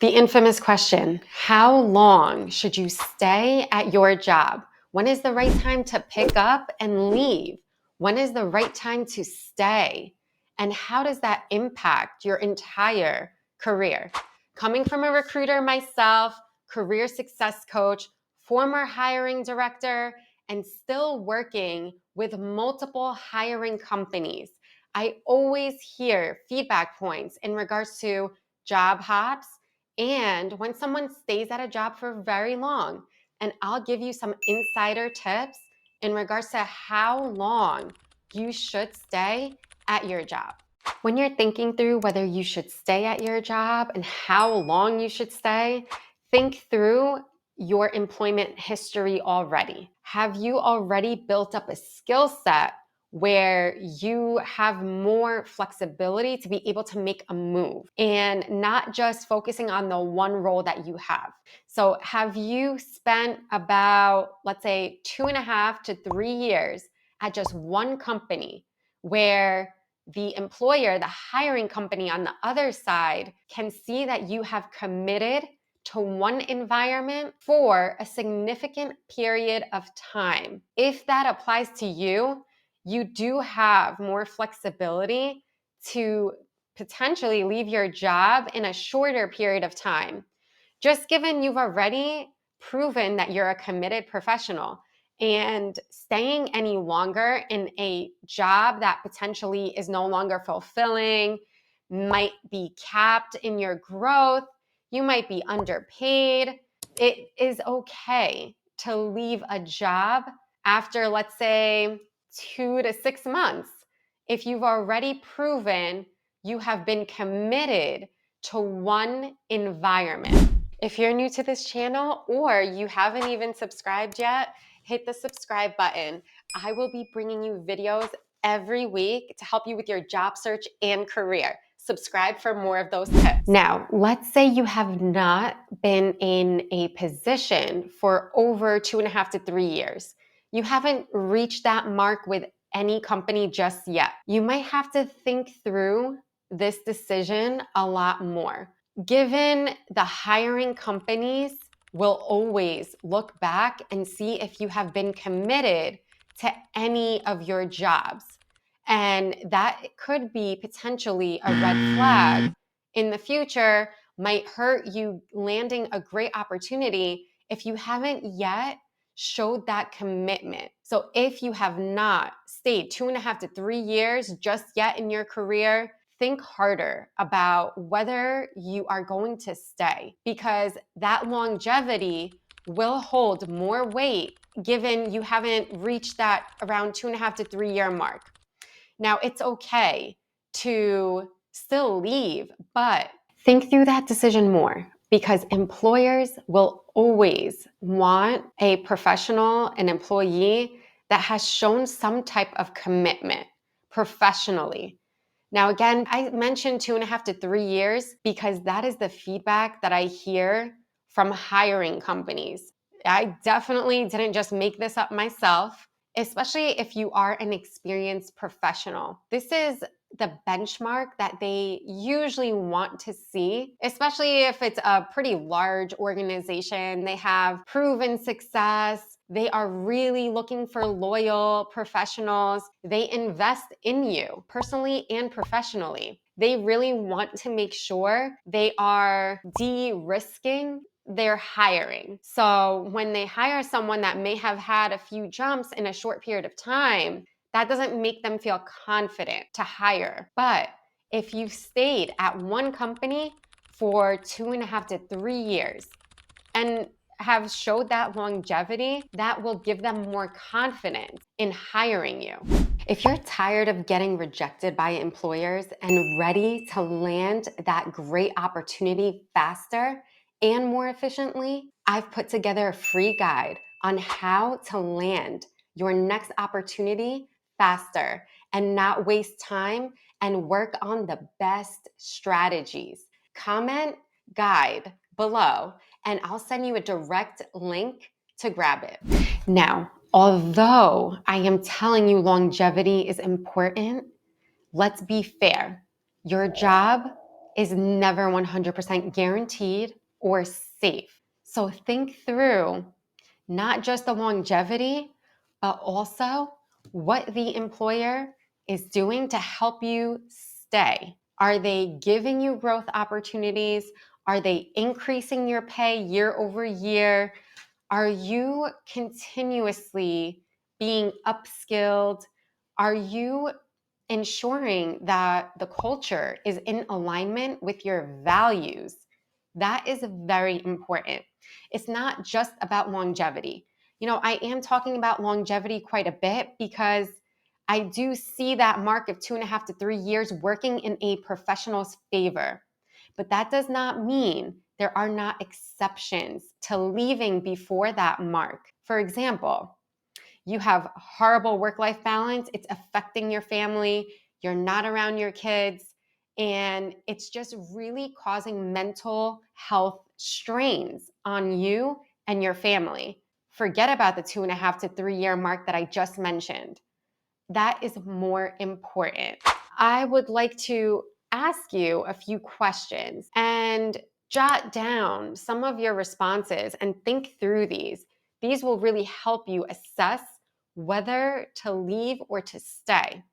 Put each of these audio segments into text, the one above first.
The infamous question, how long should you stay at your job? When is the right time to pick up and leave? When is the right time to stay? And how does that impact your entire career? Coming from a recruiter myself, career success coach, former hiring director, and still working with multiple hiring companies, I always hear feedback points in regards to job hops and when someone stays at a job for very long. And I'll give you some insider tips in regards to how long you should stay at your job. When you're thinking through whether you should stay at your job and how long you should stay, think through your employment history already. Have you already built up a skill set where you have more flexibility to be able to make a move and not just focusing on the one role that you have? So have you spent about, let's say, 2.5 to 3 years at just one company where the employer, the hiring company on the other side, can see that you have committed to one environment for a significant period of time? If that applies to you, you do have more flexibility to potentially leave your job in a shorter period of time, just given you've already proven that you're a committed professional. And staying any longer in a job that potentially is no longer fulfilling, might be capped in your growth, you might be underpaid. It is okay to leave a job after, let's say, 2 to 6 months if you've already proven you have been committed to one environment. If you're new to this channel or you haven't even subscribed yet, hit the subscribe button. I will be bringing you videos every week to help you with your job search and career. Subscribe for more of those tips. Now, let's say you have not been in a position for over 2.5 to 3 years. You haven't reached that mark with any company just yet. You might have to think through this decision a lot more. Given the hiring companies will always look back and see if you have been committed to any of your jobs. And that could be potentially a red flag in the future, might hurt you landing a great opportunity if you haven't yet showed that commitment. So if you have not stayed 2.5 to 3 years just yet in your career, think harder about whether you are going to stay, because that longevity will hold more weight given you haven't reached that around 2.5 to 3 year mark. Now, it's okay to still leave, but think through that decision more, because employers will always want a professional, an employee that has shown some type of commitment professionally. Now, again, I mentioned 2.5 to 3 years because that is the feedback that I hear from hiring companies. I definitely didn't just make this up myself, especially if you are an experienced professional. This is the benchmark that they usually want to see, especially if it's a pretty large organization. They have proven success. They are really looking for loyal professionals. They invest in you personally and professionally. They really want to make sure they are de-risking their hiring. So when they hire someone that may have had a few jumps in a short period of time, that doesn't make them feel confident to hire. But if you've stayed at one company for 2.5 to 3 years and have showed that longevity, that will give them more confidence in hiring you. If you're tired of getting rejected by employers and ready to land that great opportunity faster and more efficiently, I've put together a free guide on how to land your next opportunity faster and not waste time and work on the best strategies. Comment guide below and I'll send you a direct link to grab it. Now, although I am telling you longevity is important, let's be fair. Your job is never 100% guaranteed or safe. So think through not just the longevity, but also what the employer is doing to help you stay. Are they giving you growth opportunities? Are they increasing your pay year over year? Are you continuously being upskilled? Are you ensuring that the culture is in alignment with your values? That is very important. It's not just about longevity. I am talking about longevity quite a bit because I do see that mark of 2.5 to 3 years working in a professional's favor. But that does not mean there are not exceptions to leaving before that mark. For example, you have horrible work-life balance, it's affecting your family, you're not around your kids, and it's just really causing mental health strains on you and your family. Forget about the 2.5 to 3 year mark that I just mentioned. That is more important. I would like to ask you a few questions and jot down some of your responses and think through these. These will really help you assess whether to leave or to stay.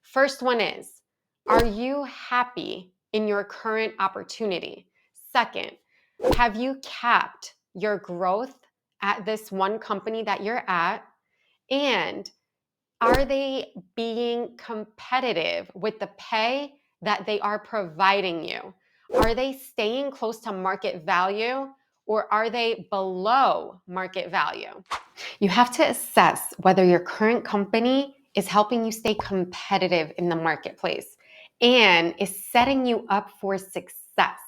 First one is, are you happy in your current opportunity? Second, have you capped your growth at this one company that you're at? And are they being competitive with the pay that they are providing you? Are they staying close to market value or are they below market value? You have to assess whether your current company is helping you stay competitive in the marketplace and is setting you up for success.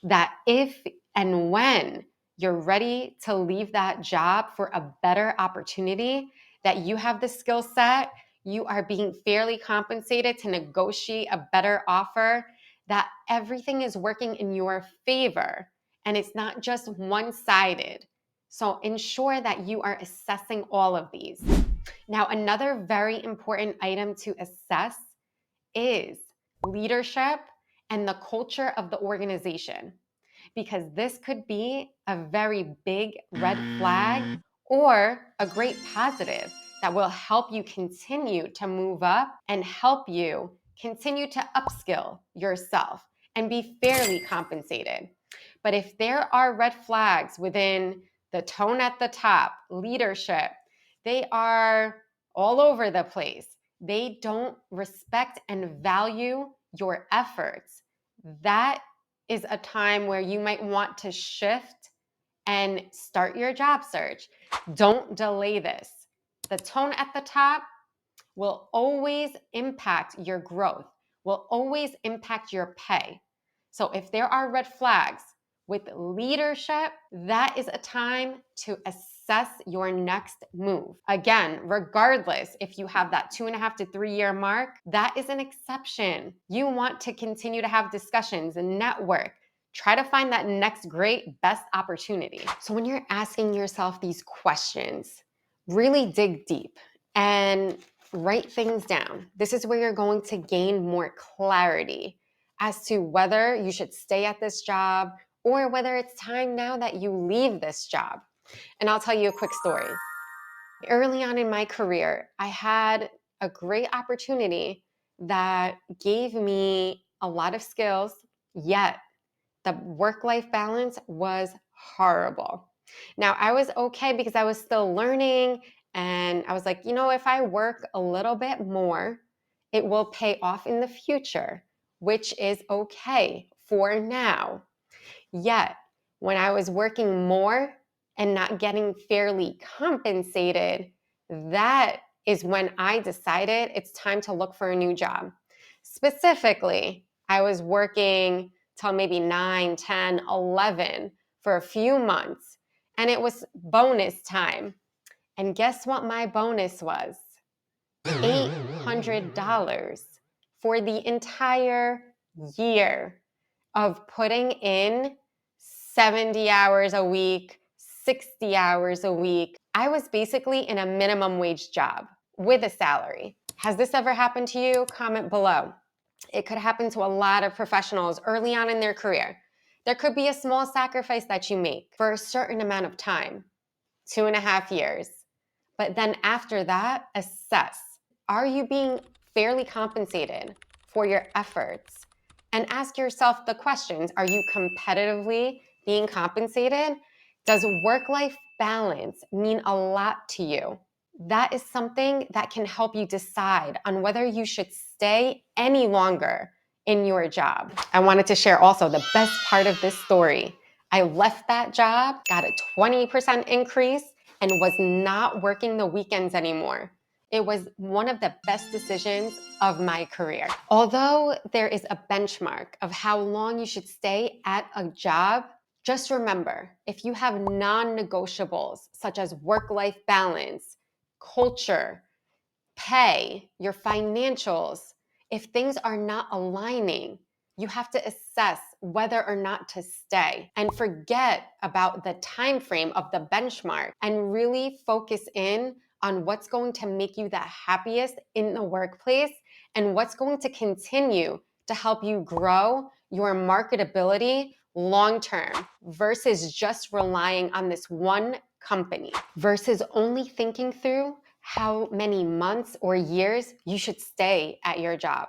That if and when you're ready to leave that job for a better opportunity, that you have the skill set, you are being fairly compensated to negotiate a better offer, that everything is working in your favor and it's not just one-sided. So ensure that you are assessing all of these. Now, another very important item to assess is leadership and the culture of the organization, because this could be a very big red flag or a great positive that will help you continue to move up and help you continue to upskill yourself and be fairly compensated. But if there are red flags within the tone at the top, leadership, they are all over the place. They don't respect and value your efforts. That is a time where you might want to shift and start your job search. Don't delay this. The tone at the top will always impact your growth, will always impact your pay. So if there are red flags with leadership, that is a time to assess your next move. Again, regardless if you have that 2.5 to 3 year mark, that is an exception. You want to continue to have discussions and network. Try to find that next great best opportunity. So when you're asking yourself these questions, really dig deep and write things down. This is where you're going to gain more clarity as to whether you should stay at this job or whether it's time now that you leave this job. And I'll tell you a quick story. Early on in my career, I had a great opportunity that gave me a lot of skills, yet the work-life balance was horrible. Now, I was okay because I was still learning, and I was like, if I work a little bit more, it will pay off in the future, which is okay for now. Yet, when I was working more and not getting fairly compensated, that is when I decided it's time to look for a new job. Specifically, I was working till maybe 9, 10, 11 for a few months, and it was bonus time. And guess what my bonus was? $800 for the entire year of putting in 70 hours a week, 60 hours a week. I was basically in a minimum wage job with a salary. Has this ever happened to you? Comment below. It could happen to a lot of professionals early on in their career. There could be a small sacrifice that you make for a certain amount of time, 2.5 years. But then after that, assess. Are you being fairly compensated for your efforts? And ask yourself the questions. Are you competitively being compensated? Does work-life balance mean a lot to you? That is something that can help you decide on whether you should stay any longer in your job. I wanted to share also the best part of this story. I left that job, got a 20% increase, and was not working the weekends anymore. It was one of the best decisions of my career. Although there is a benchmark of how long you should stay at a job, just remember, if you have non-negotiables such as work-life balance, culture, pay, your financials, if things are not aligning, you have to assess whether or not to stay and forget about the time frame of the benchmark and really focus in on what's going to make you the happiest in the workplace and what's going to continue to help you grow your marketability long term versus just relying on this one company, versus only thinking through how many months or years you should stay at your job.